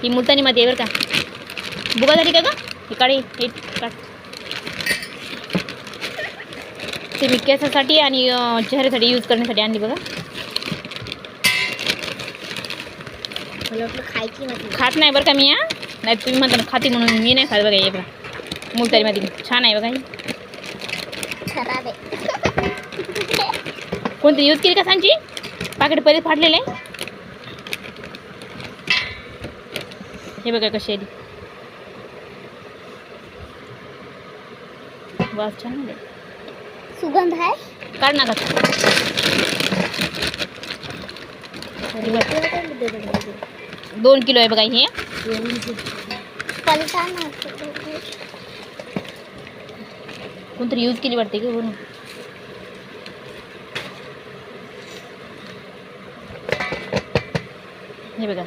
ही मुलतानी माती आहे बरं का. बुगा झाली का ग? हे काढे हे काढ. ते मी केसासाठी आणि चेहऱ्यासाठी यूज करण्यासाठी आणली बघा. खायची खात नाही बरं का मी. नाही तुम्ही म्हणता ना खाती म्हणून मी नाही खात बघा. हे बघा मुलतानी माती छान आहे बघा. ही खराब आहे. कोणती यूज केली का सांची? पाकिट पहिले फाटलेले. हे बघा कशी आली. वास छान आहे. सुगंध आहे. काढ ना का. 2 किलो आहे बघा हे. कोणतरी यूज केली वाटते की म्हणून. हे बघा